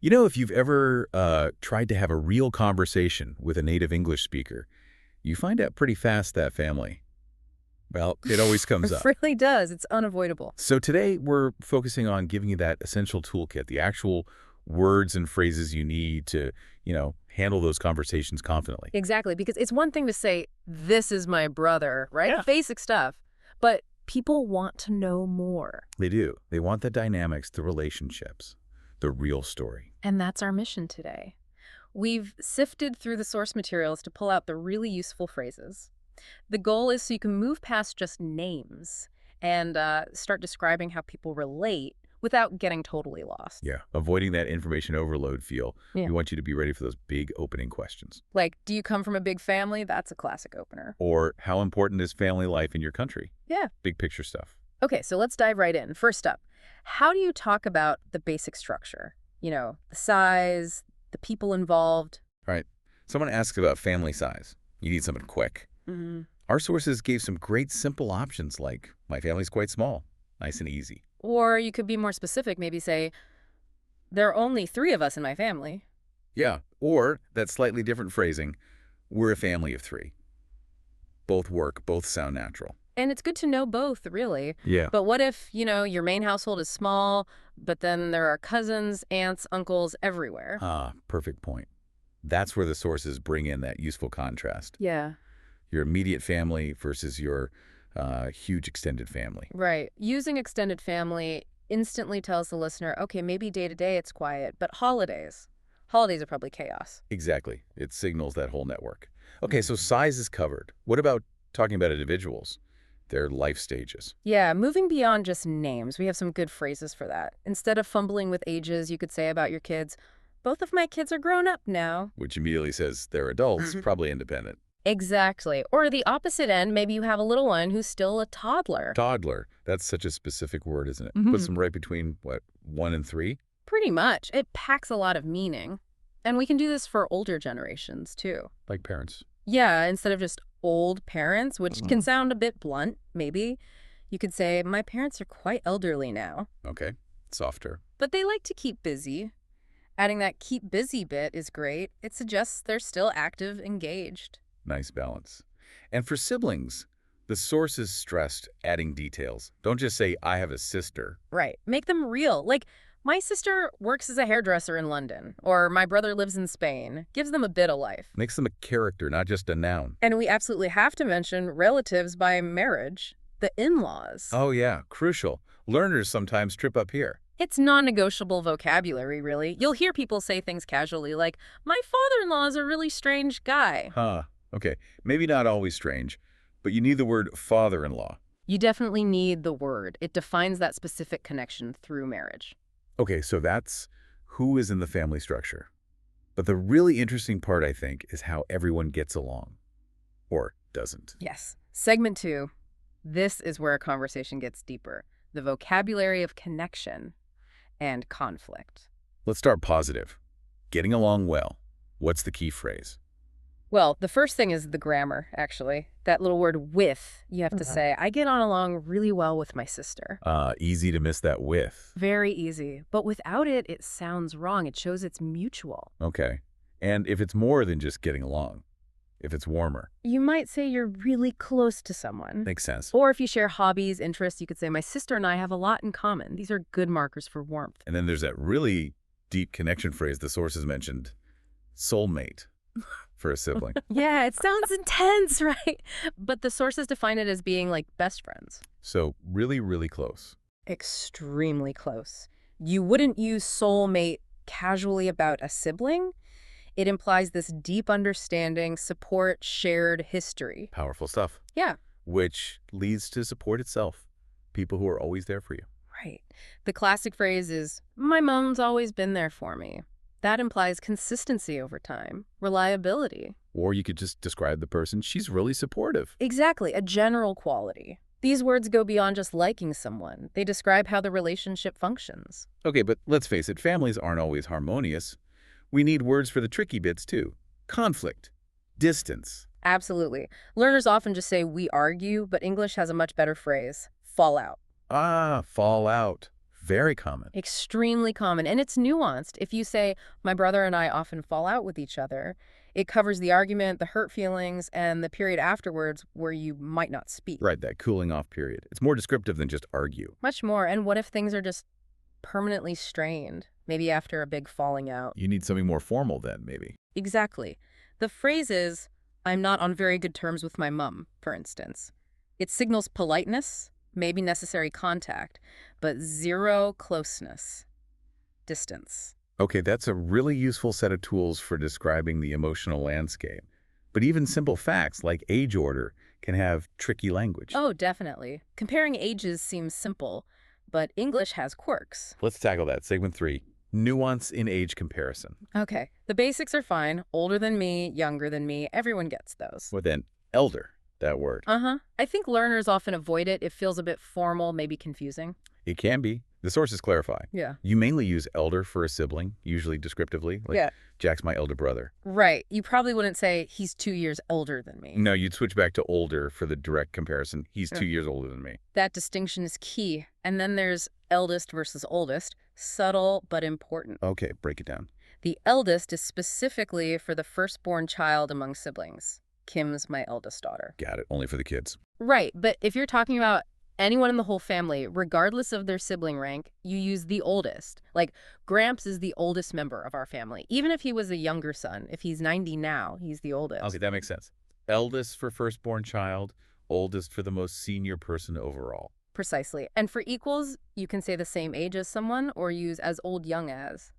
If you've ever tried to have a real conversation with a native English speaker, you find out pretty fast that family. Well, it always comes It up. really does. It's unavoidable. So today we're focusing on giving you that essential toolkit, the actual words and phrases you need to, handle those conversations confidently. Exactly, because it's one thing to say, this is my brother, right? Yeah. Basic stuff. But people want to know more. They do. They want the dynamics, the relationships, the real story. And that's our mission today. We've sifted through the source materials to pull out the really useful phrases. The goal is so you can move past just names and start describing how people relate without getting totally lost. Yeah. Avoiding that information overload feel. Yeah. We want you to be ready for those big opening questions. Like, do you come from a big family? That's a classic opener. Or how important is family life in your country? Yeah. Big picture stuff. Okay, so let's dive right in. First up, how do you talk about the basic structure? The size, the people involved. Right. Someone asks about family size. You need something quick. Mm-hmm. Our sources gave some great simple options like, my family's quite small, nice and easy. Or you could be more specific, maybe say, there are only 3 of us in my family. Yeah, or that slightly different phrasing, we're a family of 3. Both work, both sound natural. And it's good to know both, really. Yeah. But what if, your main household is small, but then there are cousins, aunts, uncles everywhere? Perfect point. That's where the sources bring in that useful contrast. Yeah. Your immediate family versus your huge extended family. Right. Using extended family instantly tells the listener, okay, maybe day to day it's quiet, but holidays are probably chaos. Exactly. It signals that whole network. Okay, so size is covered. What about talking about individuals, their life stages? Yeah, moving beyond just names, we have some good phrases for that. Instead of fumbling with ages, you could say about your kids, both of my kids are grown up now. Which immediately says they're adults, probably independent. Exactly. Or the opposite end, maybe you have a little one who's still a toddler. Toddler. That's such a specific word, isn't it? Mhm. Puts them right between, 1 and 3? Pretty much. It packs a lot of meaning. And we can do this for older generations, too. Like parents. Yeah, instead of just old parents, which can sound a bit blunt, maybe, you could say, my parents are quite elderly now. Okay, softer. But they like to keep busy. Adding that keep busy bit is great. It suggests they're still active, engaged. Nice balance. And for siblings, the sources stressed adding details. Don't just say, I have a sister. Right. Make them real. Like, my sister works as a hairdresser in London, or my brother lives in Spain. Gives them a bit of life. Makes them a character, not just a noun. And we absolutely have to mention relatives by marriage, the in-laws. Oh yeah, crucial. Learners sometimes trip up here. It's non-negotiable vocabulary, really. You'll hear people say things casually like, my father-in-law is a really strange guy. Okay, maybe not always strange, but you need the word father-in-law. You definitely need the word. It defines that specific connection through marriage. Okay, so that's who is in the family structure. But the really interesting part, I think, is how everyone gets along. Or doesn't. Yes. Segment 2. This is where a conversation gets deeper. The vocabulary of connection and conflict. Let's start positive. Getting along well. What's the key phrase? Well, the first thing is the grammar, actually. That little word with, you have to say, I get on along really well with my sister. Easy to miss that with. Very easy. But without it, it sounds wrong. It shows it's mutual. Okay. And if it's more than just getting along, if it's warmer. You might say you're really close to someone. Makes sense. Or if you share hobbies, interests, you could say, my sister and I have a lot in common. These are good markers for warmth. And then there's that really deep connection phrase the sources mentioned, soulmate, for a sibling. Yeah, it sounds intense, right? But the sources define it as being like best friends. So really, really close. Extremely close. You wouldn't use soulmate casually about a sibling. It implies this deep understanding, support, shared history. Powerful stuff. Yeah. Which leads to support itself. People who are always there for you. Right. The classic phrase is, my mom's always been there for me. That implies consistency over time, reliability. Or you could just describe the person, she's really supportive. Exactly, a general quality. These words go beyond just liking someone. They describe how the relationship functions. Okay, but let's face it, families aren't always harmonious. We need words for the tricky bits, too. Conflict, distance. Absolutely. Learners often just say, we argue, but English has a much better phrase, fall out. Fall out. Very common. Extremely common, and it's nuanced. If you say, my brother and I often fall out with each other, it covers the argument, the hurt feelings, and the period afterwards where you might not speak. Right, that cooling off period. It's more descriptive than just argue. Much more. And what if things are just permanently strained, maybe after a big falling out? You need something more formal then, maybe. Exactly. The phrase is, I'm not on very good terms with my mum, for instance. It signals politeness, maybe necessary contact, but zero closeness, distance. Okay, that's a really useful set of tools for describing the emotional landscape. But even simple facts like age order can have tricky language. Oh, definitely. Comparing ages seems simple, but English has quirks. Let's tackle that. Segment 3, nuance in age comparison. Okay, the basics are fine. Older than me, younger than me, everyone gets those. Well then, elder, that word. I think learners often avoid it. It feels a bit formal, maybe confusing. It can be. The sources clarify. Yeah. You mainly use elder for a sibling, usually descriptively, like Yeah. Jack's my elder brother. Right. You probably wouldn't say he's 2 years older than me. No, you'd switch back to older for the direct comparison. He's Yeah. 2 years older than me. That distinction is key. And then there's eldest versus oldest, subtle but important. Okay, break it down. The eldest is specifically for the firstborn child among siblings. Kim's my eldest daughter. Got it, only for the kids. Right, but if you're talking about anyone in the whole family, regardless of their sibling rank, you use the oldest. Like, Gramps is the oldest member of our family. Even if he was a younger son, if he's 90 now, he's the oldest. Okay, that makes sense. Eldest for firstborn child, oldest for the most senior person overall. Precisely. And for equals, you can say the same age as someone or use as old young as.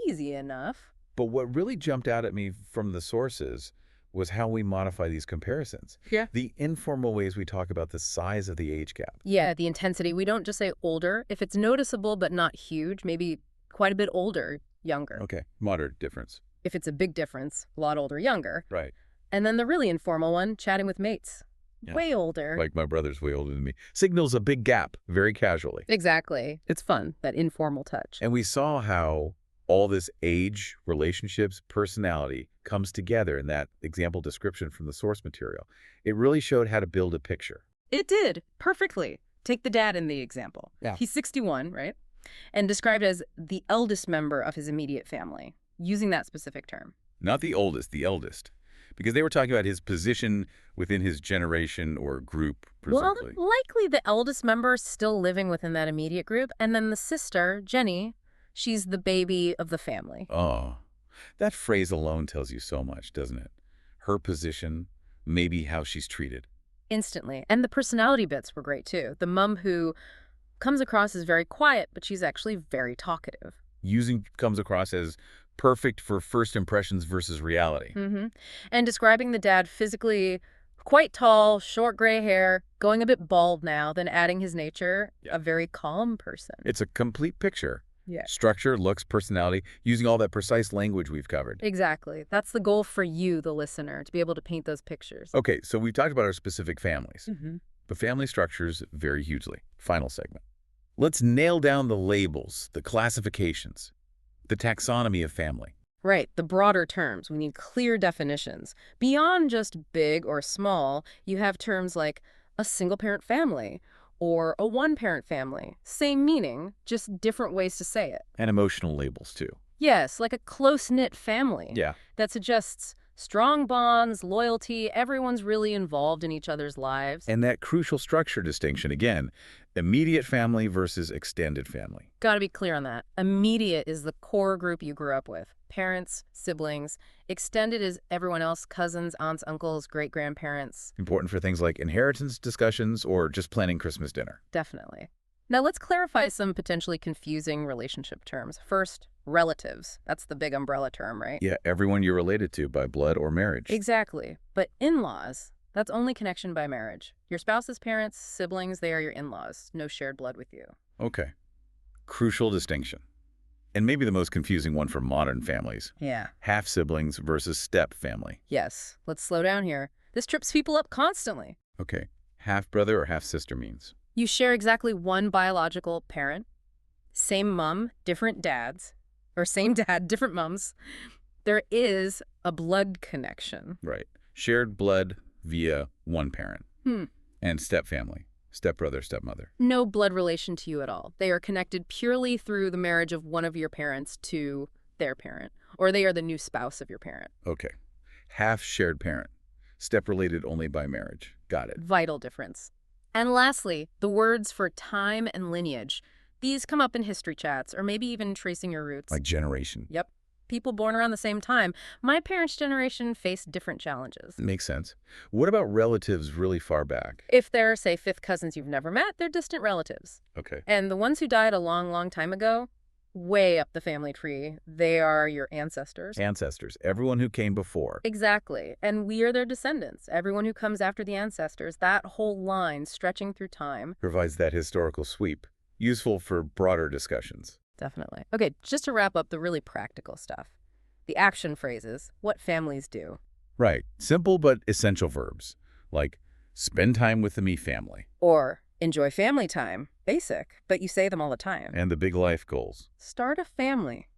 Easy enough. But what really jumped out at me from the sources was how we modify these comparisons. Yeah. The informal ways we talk about the size of the age gap. Yeah, the intensity. We don't just say older. If it's noticeable but not huge, maybe quite a bit older, younger. Okay, moderate difference. If it's a big difference, a lot older, younger. Right. And then the really informal one, chatting with mates. Yeah. Way older. Like my brother's way older than me. Signals a big gap, very casually. Exactly. It's fun, that informal touch. And we saw how all this age, relationships, personality comes together in that example description from the source material. It really showed how to build a picture. It did, perfectly. Take the dad in the example. Yeah. He's 61, right? And described as the eldest member of his immediate family, using that specific term. Not the oldest, the eldest. Because they were talking about his position within his generation or group, presumably. Well, likely the eldest member still living within that immediate group, and then the sister, Jenny, she's the baby of the family. Oh, that phrase alone tells you so much, doesn't it? Her position, maybe how she's treated. Instantly. And the personality bits were great, too. The mom who comes across as very quiet, but she's actually very talkative. Comes across as perfect for first impressions versus reality. And describing the dad physically quite tall, short gray hair, going a bit bald now, then adding his nature, Yeah. a very calm person. It's a complete picture. Yeah. Structure, looks, personality, using all that precise language we've covered. Exactly. That's the goal for you, the listener, to be able to paint those pictures. Okay, so we've talked about our specific families, Mm-hmm. but family structures vary hugely. Final segment. Let's nail down the labels, the classifications, the taxonomy of family. Right, the broader terms. We need clear definitions. Beyond just big or small, you have terms like a single-parent family or a one-parent family. Same meaning, just different ways to say it. And emotional labels, too. Yes, like a close-knit family. Yeah. That suggests strong bonds, loyalty, everyone's really involved in each other's lives. And that crucial structure distinction, again, immediate family versus extended family. Gotta be clear on that. Immediate is the core group you grew up with. Parents, siblings. Extended is everyone else, cousins, aunts, uncles, great-grandparents. Important for things like inheritance discussions or just planning Christmas dinner. Definitely. Now let's clarify some potentially confusing relationship terms. First, relatives. That's the big umbrella term, right? Yeah, everyone you're related to by blood or marriage. Exactly. But in-laws, that's only connection by marriage. Your spouse's parents, siblings, they are your in-laws. No shared blood with you. Okay. Crucial distinction. And maybe the most confusing one for modern families. Yeah. Half-siblings versus step family. Yes. Let's slow down here. This trips people up constantly. Okay. Half-brother or half-sister means? You share exactly one biological parent. Same mom, different dads. Or same dad, different moms. There is a blood connection. Right. Shared blood via one parent. And step family. Stepbrother, stepmother. No blood relation to you at all. They are connected purely through the marriage of one of your parents to their parent, or they are the new spouse of your parent. Okay. Half shared parent. Step-related only by marriage. Got it. Vital difference. And lastly, the words for time and lineage. These come up in history chats, or maybe even tracing your roots. Like generation. Yep. People born around the same time. My parents' generation faced different challenges. Makes sense. What about relatives really far back? If they're, say, fifth cousins you've never met, they're distant relatives. Okay. And the ones who died a long, long time ago, way up the family tree, they are your ancestors. Ancestors. Everyone who came before. Exactly. And we are their descendants. Everyone who comes after the ancestors, that whole line stretching through time. Provides that historical sweep. Useful for broader discussions. Definitely. Okay, just to wrap up the really practical stuff. The action phrases, what families do. Right. Simple but essential verbs. Like, spend time with the me family. Or enjoy family time. Basic, but you say them all the time. And the big life goals. Start a family,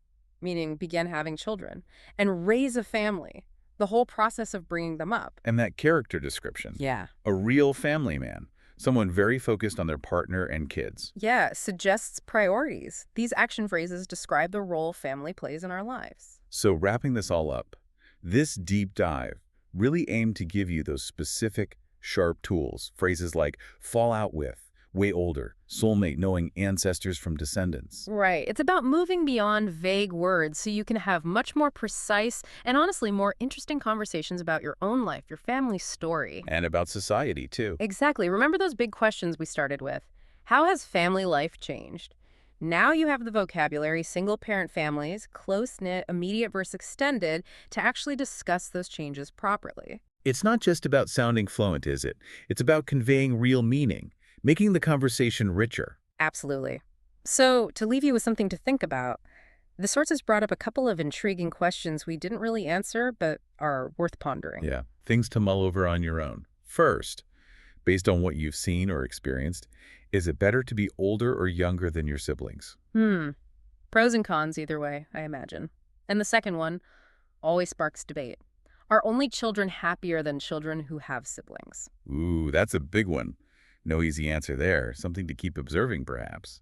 meaning begin having children. And raise a family, the whole process of bringing them up. And that character description. Yeah. A real family man. Someone very focused on their partner and kids. Yeah, suggests priorities. These action phrases describe the role family plays in our lives. So wrapping this all up, this deep dive really aimed to give you those specific, sharp tools. Phrases like fall out with, way older, soulmate, knowing ancestors from descendants. Right. It's about moving beyond vague words so you can have much more precise and honestly more interesting conversations about your own life, your family's story. And about society, too. Exactly. Remember those big questions we started with? How has family life changed? Now you have the vocabulary, single-parent families, close-knit, immediate versus extended, to actually discuss those changes properly. It's not just about sounding fluent, is it? It's about conveying real meaning, making the conversation richer. Absolutely. So, to leave you with something to think about, the sources brought up a couple of intriguing questions we didn't really answer, but are worth pondering. Yeah, things to mull over on your own. First, based on what you've seen or experienced, is it better to be older or younger than your siblings? Pros and cons either way, I imagine. And the second one always sparks debate. Are only children happier than children who have siblings? Ooh, that's a big one. No easy answer there. Something to keep observing, perhaps.